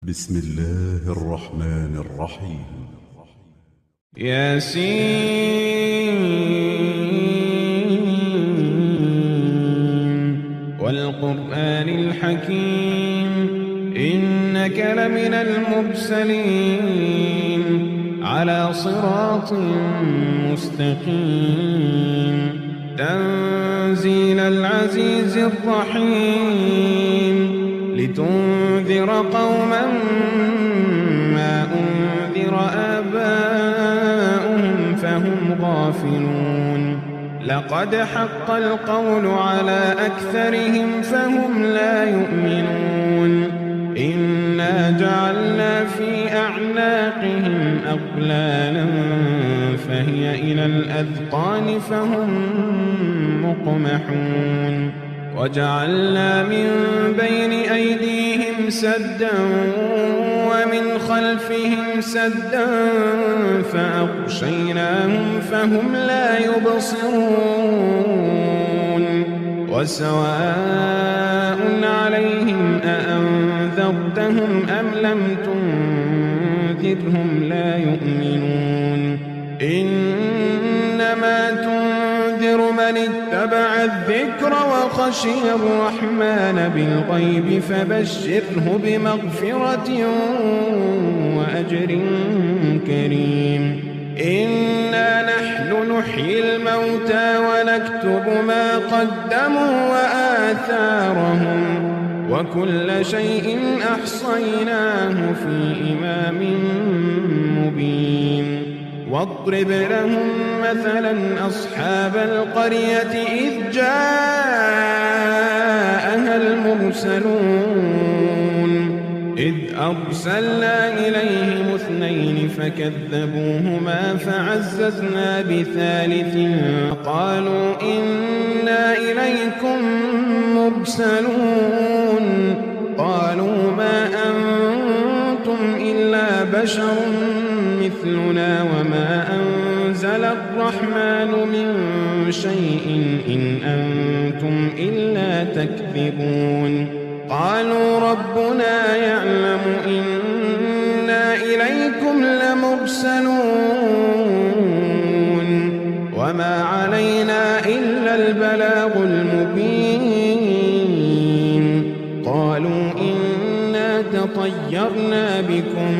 بسم الله الرحمن الرحيم. ياسين والقرآن الحكيم إنك لمن المرسلين على صراط مستقيم تنزيل العزيز الرحيم لتنذر قوما ما أنذر آباؤهم فهم غافلون لقد حق القول على أكثرهم فهم لا يؤمنون إنا جعلنا في أعناقهم أغلالا فهي إلى الأذقان فهم مقمحون وجعلنا من بين أيديهم سدا ومن خلفهم سدا فأغشيناهم فهم لا يبصرون وسواء عليهم أأنذرتهم أم لم تنذرهم لا يؤمنون إنما تنذر من اتبع الذكر وخشي الرحمن بالغيب فبشره بمغفرة وأجر كريم إنا نحن نحيي الموتى ونكتب ما قدموا وآثارهم وكل شيء أحصيناه في إمام مبين واضرب لهم مثلا أصحاب القرية إذ جاءها المرسلون إذ أرسلنا إليهم اثنين فكذبوهما فعززنا بثالث قالوا إنا إليكم مرسلون قالوا ما أنتم إلا بشر مثلنا وما أنزل الرحمن من شيء إن أنتم إلا تكذبون قالوا ربنا يعلم إنا إليكم لمرسلون وما علينا إلا البلاغ المبين قالوا إنا تطيرنا بكم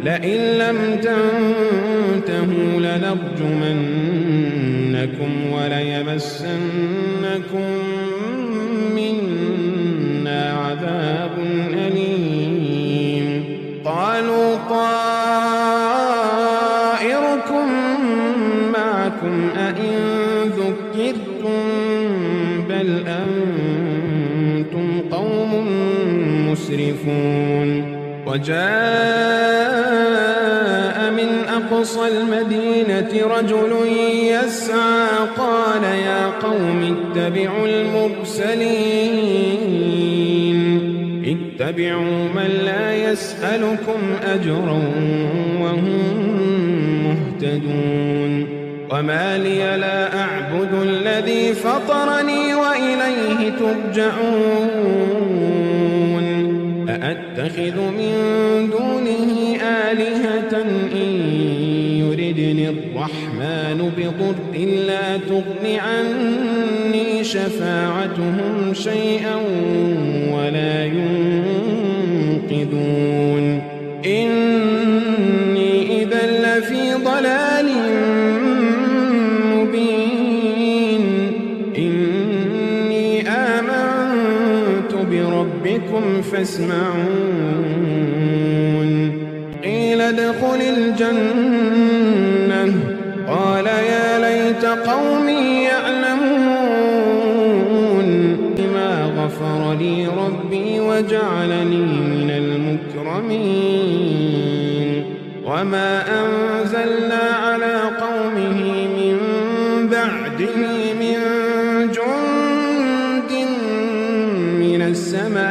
لئن لم تنتهوا لنرجمنكم وليمسنكم منا عذاب أليم قالوا طائركم معكم أئن ذكرتم بل أنتم قوم مسرفون وجاء من أقصى المدينة رجل يسعى قال يا قوم اتبعوا المرسلين اتبعوا من لا يسألكم أجرا وهم مهتدون وما لي لا أعبد الذي فطرني وإليه ترجعون أأتخذ من دونه آلهة إن يردني الرحمن بضر لا تغن عني شفاعتهم شيئا ولا ينقذون إني إذا لفي ضلال مبين إني آمنت بربكم فاسمعون قيل ادخل الجنة قال يا ليت قومي يعلمون بما غفر لي ربي وجعلني من المكرمين وما أنزلنا على قومه من بعده من جند من السماء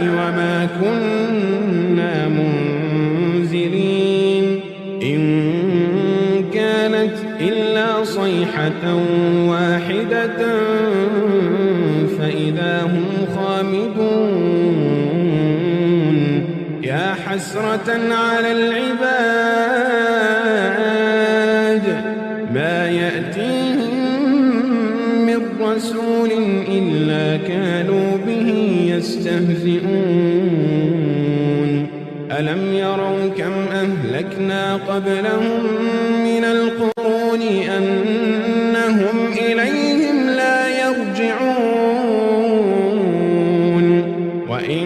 وما كنا منزلين إن كانت إلا صيحة واحدة فإذا هم خامدون حسرة على العباد ما يأتيهم من رسول إلا كانوا به يستهزئون ألم يروا كم أهلكنا قبلهم من القرون أنهم إليهم لا يرجعون وإن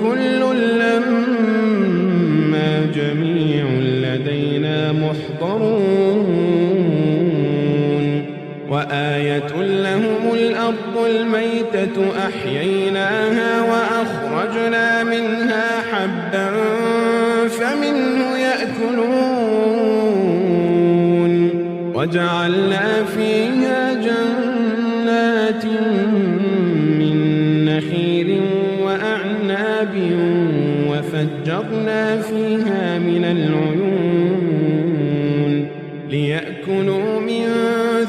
كل لما جميع لدينا محضرون وآية لهم الأرض الميتة أحييناها وأخرجنا منها حبا فمنه يأكلون وجعلنا فيها جنات من نخيل وأعناب وفجرنا فيها من العيون ليأكلوا من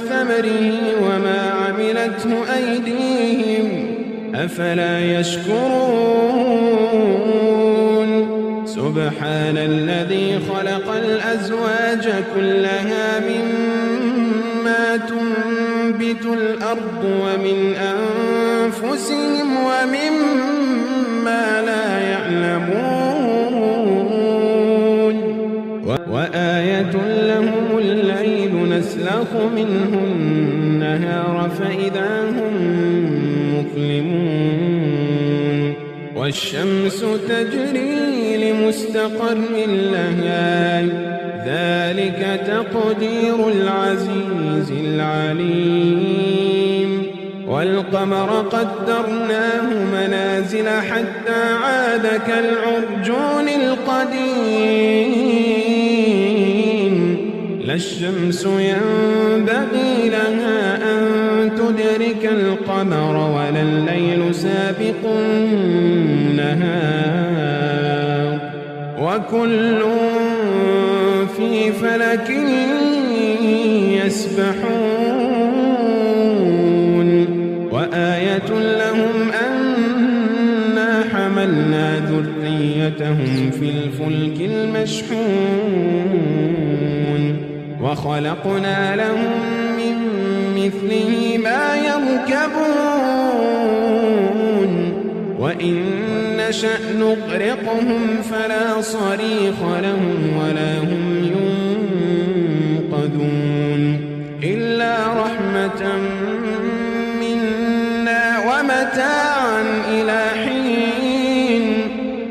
ثمره وما عملته أيديهم أفلا يشكرون سبحان الذي خلق الأزواج كلها مما تنبت الأرض ومن أنفسهم ومما لا يعلمون وآية لهم الليل نسلخ منه النهار فإذا هم مظلمون والشمس تجري لمستقر لها ذلك تقدير العزيز العليم والقمر قدرناه منازل حتى عاد كالعرجون القديم لا الشمس ينبغي لها أن تدرك القمر ولا الليل سابق النهار وكل في فلك يسبحون وآية لهم أنا حملنا ذريتهم في الفلك المشحون وخلقنا لهم من مثله ما يركبون وإن نشأ نغرقهم فلا صريخ لهم ولا هم ينقذون إلا رحمة منا ومتاعا إلى حين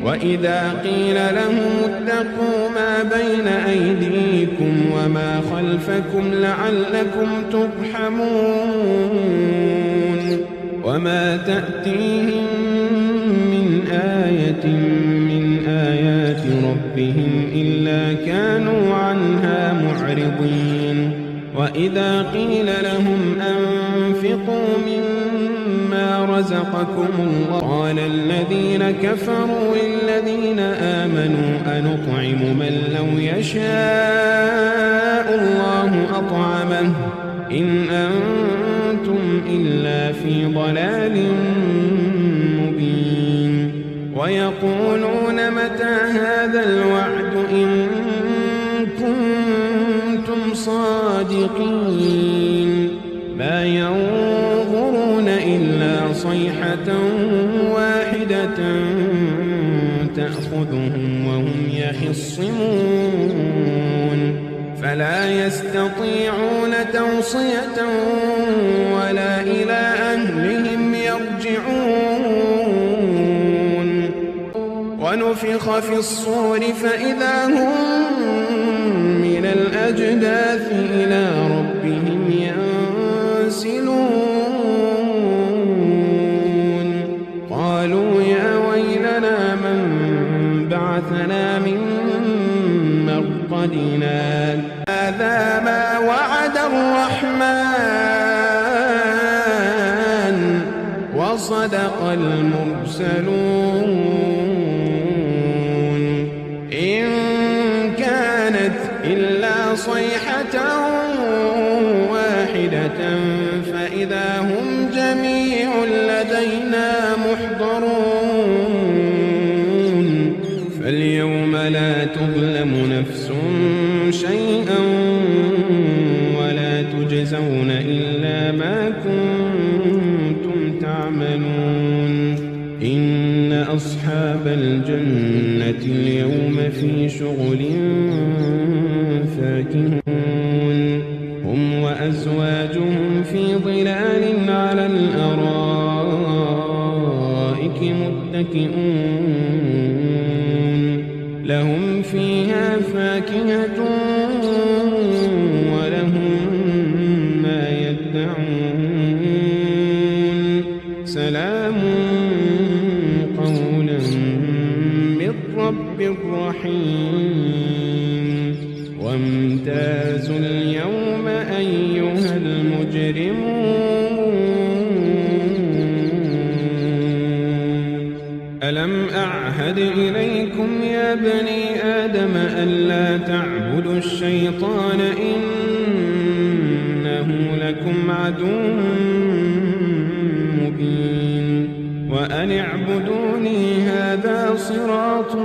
وإذا قيل لهم اتقوا ما بين أيديكم وما خلفكم لعلكم ترحمون وما تأتيهم من آية من آيات ربهم إلا كانوا عنها معرضين وإذا قيل لهم أنفقوا مما رزقكم الله قال الذين كفروا للذين آمنوا أنطعم من لو يشاء الله أطعمه إن أنتم إلا في ضلال مبين ويقولون متى هذا الوعد إن كنتم صادقين ما ينظرون إلا صيحة واحدة تأخذهم وهم يخصمون فلا يستطيعون توصية ولا إلى أهلهم يرجعون ونفخ في الصور فإذا هم من الأجداث إلى ربهم ينسلون قالوا يا ويلنا من بعثنا من مرقدنا هذا ما وعد الرحمن وصدق المرسلون إن كانت إلا صيحة واحدة فإذا هم جميع لدينا محضرون فاليوم لا تظلم نفس شيئا ولا تجزون إلا ما كنتم تعملون إن أصحاب الجنة اليوم في شغل فاكهون هم وأزواجهم في ظلال على الأرائك متكئون لهم فيها فاكهة ولهم ما يدعون سلام قولا من رب رحيم وامتازوا اليوم أيها المجرمون ألم أعهد إليكم يا بني آدم ألا تعبدوا الشيطان إنه لكم عدو مبين وأن اعبدوني هذا صراط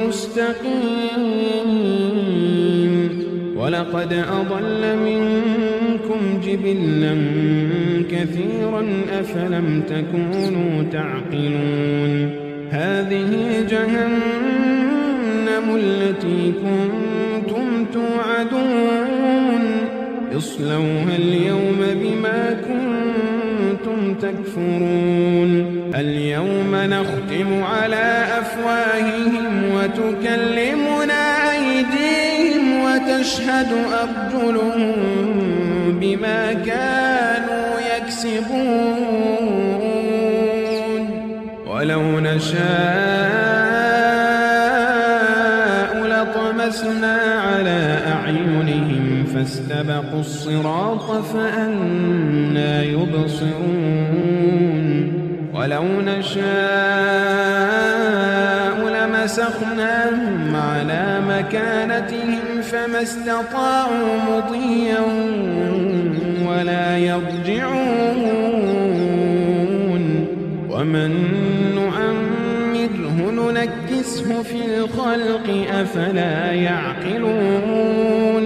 مستقيم ولقد أضل منكم جبلا كثيرا أفلم تكونوا تعقلون هذه جهنم التي كنتم توعدون اصلوها اليوم بما كنتم تكفرون اليوم نختم على أفواههم وتكلمنا أيديهم وتشهد أرجلهم بما كانوا يكسبون ولو نشاء لطمسنا على أعينهم فاستبقوا الصراط فأنى يبصرون ولو نشاء لمسخناهم على مكانتهم فما استطاعوا مضيا ولا يرجعون ومن نعمره ننكسه في الخلق أفلا يعقلون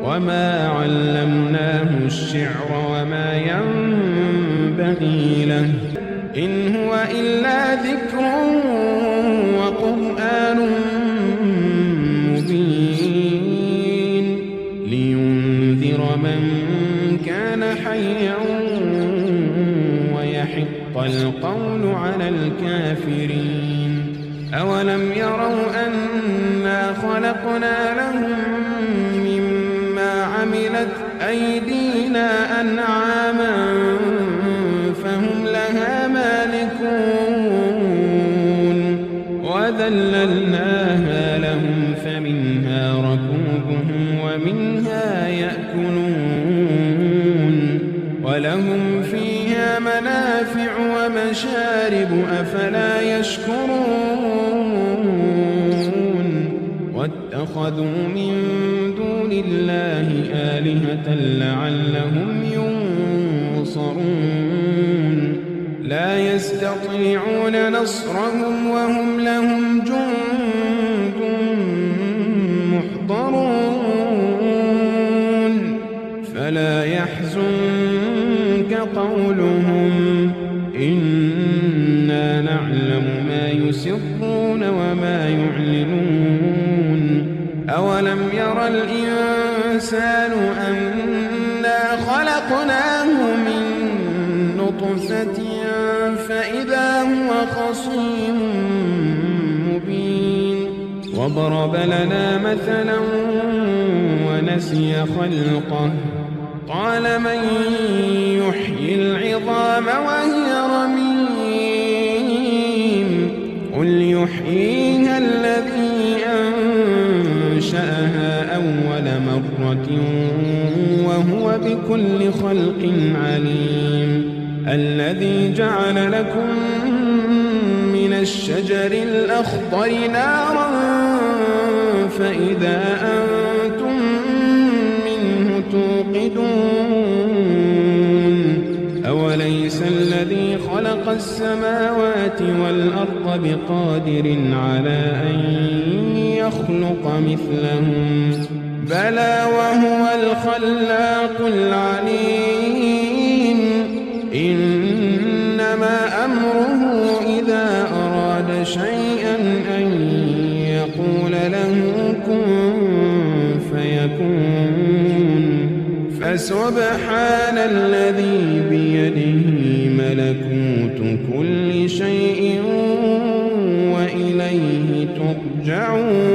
وما علمناه الشعر وما ينبغي له إن هو إلا ذكر وقرآن مبين لينذر من كان حيا ويحق القول على الكافرين أولم يروا أنا خلقنا لهم مما عملت أيدينا أنعاما فهم لها مالكون وذللناها لهم فمنها ركوبهم ومنها يأكلون ولهم فيها منافع ومشارب أفلا يشكرون واتخذوا من دون الله آلهة لعلهم ينصرون لا يستطيعون نصرهم وهم لهم جند محضرون فلا يحزنك قولهم إنا نعلم ما يسرون وما يعلنون أولم يرى الإنسان أنا خلقناه من نطفة فإذا هو خصيم مبين وضرب لنا مثلا ونسي خلقه قال من يحيي العظام وهي رميم قل يحييها الذي أنشأها أول مرة وهو بكل خلق عليم الذي جعل لكم من الشجر الأخضر نارا فإذا أنتم منه توقدون أوليس الذي الذي خلق السماوات والأرض بقادر على أن يخلق مثلهم بلى وهو الخلاق العليم إنما أمره إذا أراد شيئا أن يقول له كن فيكون فسبحان الذي بيده ملكوت كل شيء وإليه ترجعون